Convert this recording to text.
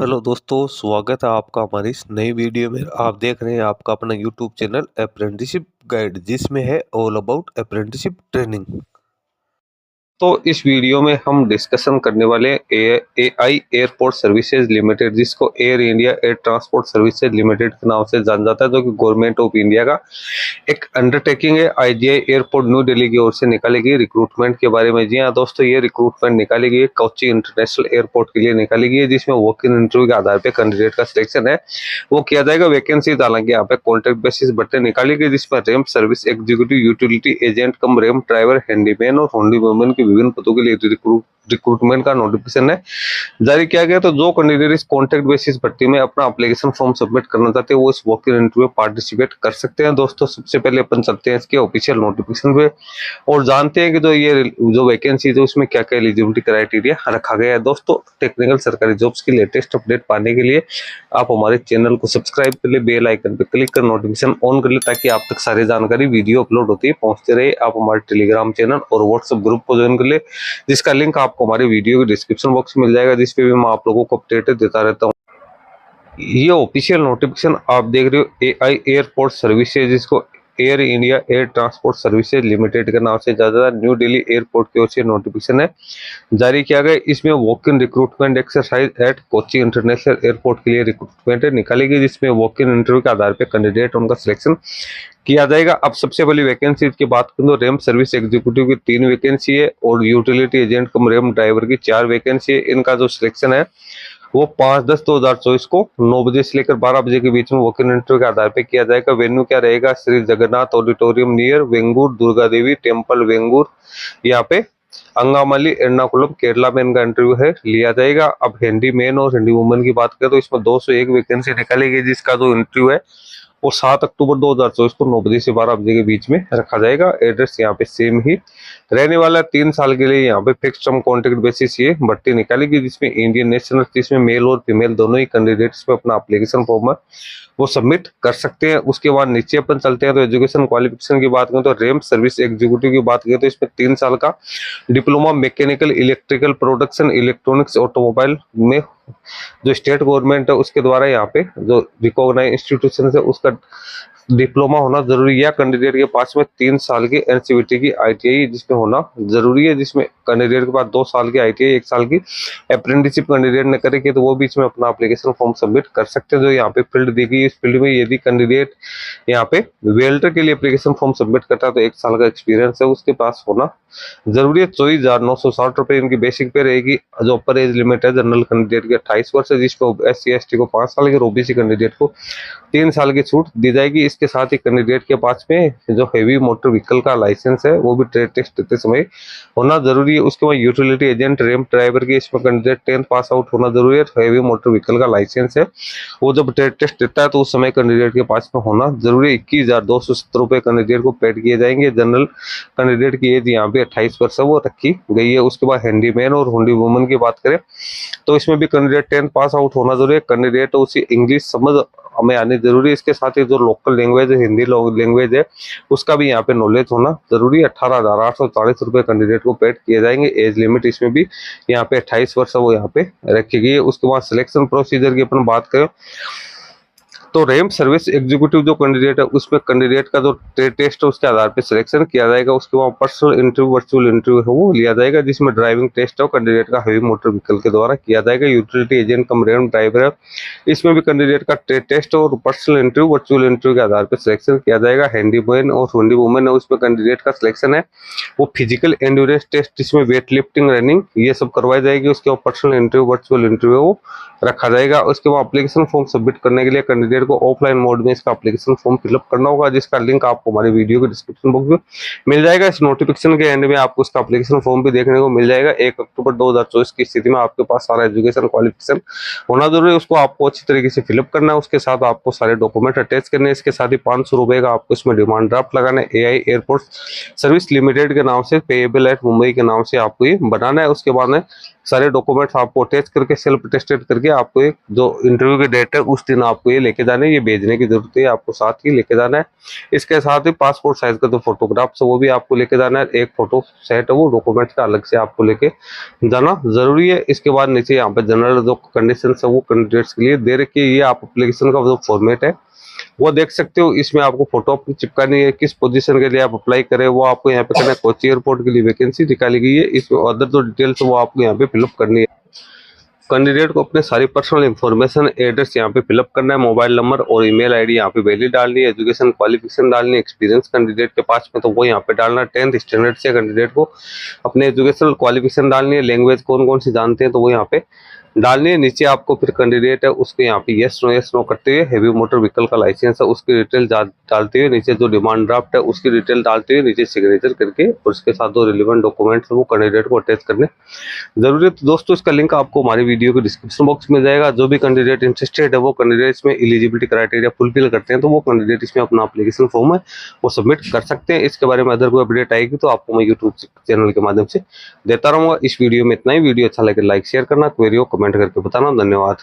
Hello दोस्तों, स्वागत है आपका हमारी इस नई वीडियो में। आप देख रहे हैं आपका अपना यूट्यूब चैनल अप्रेंटिसशिप गाइड, जिसमें है ऑल अबाउट अप्रेंटिसशिप ट्रेनिंग। तो इस वीडियो में हम डिस्कशन करने वाले एआई एयरपोर्ट सर्विसेज लिमिटेड, जिसको air India air transport services limited के नाम से जाना जाता है, जो कि गवर्नमेंट ऑफ इंडिया का एक अंडरटेकिंग है। आईजीआई एयरपोर्ट न्यू दिल्ली की ओर से निकाली गई रिक्रूटमेंट के बारे में। जी हाँ दोस्तों, ये रिक्रूटमेंट निकाली गई है कोच्चि इंटरनेशनल एयरपोर्ट के लिए निकाली गई है, जिसमें वॉक इन इंटरव्यू के आधार पर कैंडिडेट का सिलेक्शन है वो किया जाएगा। वैकेंसी हालांकि यहाँ पे कॉन्ट्रैक्ट बेसिस भर्ती निकाली गई, जिसमें ramp service executive, utility agent कम रैंप ड्राइवर, हैंडीमैन और होंडी वुमेन की विभिन्न पदों के लिए रिक्रूटमेंट का नोटिफिकेशन है जारी किया गया। तो जो कैंडिडेट इस कॉन्ट्रैक्ट बेसिस भर्ती में अपना एप्लीकेशन फॉर्म सबमिट करना चाहते हैं वो इस वॉक इन इंटरव्यू में पार्टिसिपेट कर सकते हैं। दोस्तों सबसे पहले अपन चलते हैं इसके ऑफिशियल नोटिफिकेशन पे और जानते हैं कि जो वैकेंसी है उसमें क्या क्या एलिजिबिलिटी क्राइटेरिया रखा गया है। दोस्तों टेक्निकल सरकारी जॉब्स की लेटेस्ट अपडेट पाने के लिए आप हमारे चैनल को सब्सक्राइब कर ले, बेल आइकन पे क्लिक कर नोटिफिकेशन ऑन कर ले, ताकि आप तक सारी जानकारी वीडियो अपलोड होती है पहुंचते रहे। आप हमारे टेलीग्राम चैनल और व्हाट्सएप ग्रुप को ज्वाइन कर ले, जिसका लिंक आपको हमारे वीडियो के डिस्क्रिप्शन बॉक्स में मिल जाएगा, जिसपे भी मैं आप लोगों को अपडेट देता रहता हूँ। ये ऑफिशियल नोटिफिकेशन आप देख रहे हो एआई एयरपोर्ट सर्विसेज, जिसको air India air transport services limited के नाम से ज्यादा न्यू दिल्ली एयरपोर्ट की ओर से नोटिफिकेशन है जारी किया गया। इसमें walk in recruitment exercise at Kochi international airport के लिए रिक्रूटमेंट निकाली गई, जिसमें वॉक इन इंटरव्यू के आधार पर कैंडिडेट उनका सिलेक्शन किया जाएगा। अब सबसे पहली वैकेंसी की बात करें तो रैंप सर्विस एग्जीक्यूटिव की 3 वैकेंसी है और यूटिलिटी एजेंट कम रैंप ड्राइवर की 4 वैकेंसी है। इनका जो सिलेक्शन है वो 5/10/2024 को 9 बजे से लेकर 12 बजे के बीच में वॉक इन इंटरव्यू के आधार पर किया जाएगा। वेन्यू क्या रहेगा? Shri Jagannath auditorium near वेंगूर Durga Devi temple वेंगूर, यहाँ पे अंगामली एर्नाकुलम केरला में इनका इंटरव्यू है लिया जाएगा। अब हैंडी मैन और हैंडी वुमन की बात करें तो इसमें 201 वैकेंसी निकाली गई, जिसका जो इंटरव्यू है वो 7 अक्टूबर 2024 को 9 बजे से 12 बजे के बीच में रखा जाएगा। एड्रेस यहाँ पे सेम ही रहने वाला है। 3 साल के लिए यहाँ पे फिक्स टर्म कॉन्ट्रैक्ट बेसिस ये भर्ती निकाली गई, जिसमें इंडियन नेशनल, जिसमें मेल और फीमेल दोनों ही कैंडिडेट्स पे अपना एप्लीकेशन फॉर्म वो सबमिट कर सकते हैं। उसके बाद नीचे अपन चलते हैं तो एजुकेशन क्वालिफिकेशन की बात करें तो रैंप सर्विस एग्जीक्यूटिव की बात करें तो इसमें 3 साल का diploma mechanical electrical production electronics automobile में जो स्टेट गवर्नमेंट है उसके द्वारा यहाँ पे जो रिकॉग्नाइज इंस्टीट्यूशन है उसका डिप्लोमा होना जरूरी है, या कैंडिडेट के पास में 3 साल की एनसीवीटी की आईटीआई जिसमें होना जरूरी है, जिसमें कैंडिडेट के पास 2 साल की आईटीआई 1 साल की अप्रेंटिसशिप कैंडिडेट ने करेगी तो वो बीच में अपना एप्लीकेशन फॉर्म सबमिट कर सकते हैं। जो यहाँ पे फील्ड दी गई, इस फील्ड में यदि कैंडिडेट यहाँ पे वेल्डर के लिए एप्लीकेशन फॉर्म सबमिट करता है तो 1 साल का एक्सपीरियंस है उसके पास होना जरूरी है। 24,960 रुपए इनकी बेसिक पे रहेगी। जो अपर एज लिमिट है जनरल कैंडिडेट की 28 वर्ष है, जिसको SC/ST को 5 साल की और ओबीसी कैंडिडेट को 3 साल की छूट दी जाएगी। इसके साथ ही कैंडिडेट के पास में जो हैवी मोटर व्हीकल का लाइसेंस है वो भी ट्रेड टेस्ट देते समय होना जरूरी है। उसके बाद यूटिलिटी एजेंट रैंप ड्राइवर की इसमें कैंडिडेट 10th पास आउट होना जरूरी है। हैवी मोटर व्हीकल का लाइसेंस है वो जब ट्रेड टेस्ट देता है तो उस समय कैंडिडेट के पास में होना जरूरी है। 21,270 रुपए कैंडिडेट को पेड किए जाएंगे। जनरल कैंडिडेट की एज यहाँ पे 28 वर्ष वो रखी गई है। उसके बाद हैंडीमैन और होंडी वुमन की बात करें तो इसमें भी कैंडिडेट 10th पास आउट होना जरूरी है। कैंडिडेट उसी इंग्लिश समझ हमें आनी जरूरी है। इसके साथ ही जो लोकल लैंग्वेज है हिंदी लैंग्वेज है उसका भी यहाँ पे नॉलेज होना जरूरी है। 18,840 रुपए कैंडिडेट को पेड किए जाएंगे। एज लिमिट इसमें भी यहाँ पे 28 वर्ष वो यहाँ पे रखी गई है। उसके बाद सिलेक्शन प्रोसीजर की अपन बात करें तो रैंप सर्विस एग्जीक्यूटिव जो कैंडिडेट है उसमें कैंडिडेट का जो टेस्ट है उसके आधार पर सिलेक्शन किया जाएगा। उसके बाद पर्सनल इंटरव्यू वर्चुअल इंटरव्यू है वो लिया जाएगा, जिसमें ड्राइविंग टेस्ट है कैंडिडेट का हैवी मोटर व्हीकल के द्वारा किया जाएगा। यूटिलिटी एजेंट कम रैंप ड्राइवर है, इसमें भी कैंडिडेट का टेस्ट और पर्सनल इंटरव्यू वर्चुअल इंटरव्यू के आधार पर सिलेक्शन किया जाएगा। हैंडीमैन और होंडी वुमेन है उसमें कैंडिडेट का सिलेक्शन है वो फिजिकल एंड्योरेंस टेस्ट जिसमें वेट लिफ्टिंग रनिंग ये सब करवाई जाएगी। उसके बाद पर्सनल इंटरव्यू वर्चुअल इंटरव्यू वो रखा जाएगा। उसके बाद एप्लीकेशन फॉर्म सबमिट करने के लिए कैंडिडेट को ऑफलाइन मोड में इसका एप्लीकेशन फॉर्म फिलअप करना होगा, जिसका लिंक आपको हमारे वीडियो के डिस्क्रिप्शन बॉक्स में मिल जाएगा। इस नोटिफिकेशन के एंड में आपको इसका एप्लीकेशन फॉर्म भी देखने को मिल जाएगा। 1 अक्टूबर 2024 की स्थिति में आपके पास सारा एजुकेशन क्वालिफिकेशन होना जरूरी है, उसको आपको अच्छी तरीके से फिलअप करना है। उसके साथ आपको सारे डॉक्यूमेंट अटैच करने हैं। इसके साथ ही 500 रुपए का आपको इसमें डिमांड ड्राफ्ट लगाना है। एआई एयरपोर्ट सर्विस लिमिटेड के नाम से पेएबल एट मुंबई के नाम से आपको ये बनाना है। उसके बाद में सारे डॉक्यूमेंट्स आपको अटैच करके सेल्फ टेस्टेड करके आपको एक जो इंटरव्यू की डेट है उस दिन आपको ये लेके जाने, ये भेजने की जरूरत है, आपको साथ ही लेके जाना है। इसके साथ ही पासपोर्ट साइज का जो फोटोग्राफ्स है वो भी आपको लेके जाना है, एक फोटो सेट है वो डॉक्यूमेंट्स का अलग से आपको लेके जाना जरूरी है। इसके बाद नीचे यहाँ पे जनरल जो कंडीशन है वो कैंडिडेट्स के लिए दे रखी है। ये आप एप्लीकेशन का जो फॉर्मेट है वो देख सकते हो। इसमें आपको फोटो अपनी चिपकानी है, किस पोजीशन के लिए आप अप्लाई करें वो आपको यहाँ पे करना है। कोची एयरपोर्ट के लिए वैकेंसी निकाली गई है, इसमें अदर जो डिटेल्स वो आपको यहाँ पे फिलअप करनी है। कैंडिडेट को अपने सारी पर्सनल इन्फॉर्मेशन, एड्रेस यहाँ पे फिलअप करना है, मोबाइल नंबर और ईमेल आईडी यहाँ पे वैलिड डालनी है, एजुकेशन क्वालिफिकेशन डालनी है, एक्सपीरियंस कैंडिडेट के पास में तो वो यहाँ पे डालना है। 10th स्टैंडर्ड से कैंडिडेट को अपने एजुकेशनल क्वालिफिकेशन डालनी है, लैंग्वेज कौन कौन सी जानते हैं तो वो यहाँ पे डालनी है। नीचे आपको फिर कैंडिडेट है उसको यहाँ पे यस नो करते हुए हैवी मोटर व्हीकल का लाइसेंस है उसकी डिटेल डालते हुए, नीचे जो डिमांड ड्राफ्ट है उसकी डिटेल डालते हुए नीचे सिग्नेचर करके और उसके साथ जो रिलेवेंट डॉक्यूमेंट्स है वो कैंडिडेट को अटैच करने जरूरी है। तो दोस्तों इसका लिंक आपको हमारी वीडियो के डिस्क्रिप्शन बॉक्स में जाएगा। जो भी कैंडिडेट इंटरेस्टेड है वो कैंडिडेट इसमें एलिजिबिलिटी क्राइटेरिया फुलफिल करते हैं तो वो कैंडिडेट इसमें अपना एप्लीकेशन फॉर्म है वो सबमिट कर सकते हैं। इसके बारे में अदर कोई अपडेट आएगी तो आपको मैं यूट्यूब चैनल के माध्यम से देता रहूंगा। इस वीडियो में इतना ही। वीडियो अच्छा लगे लाइक शेयर करना, क्वेरी हो कमेंट करके बताना। धन्यवाद।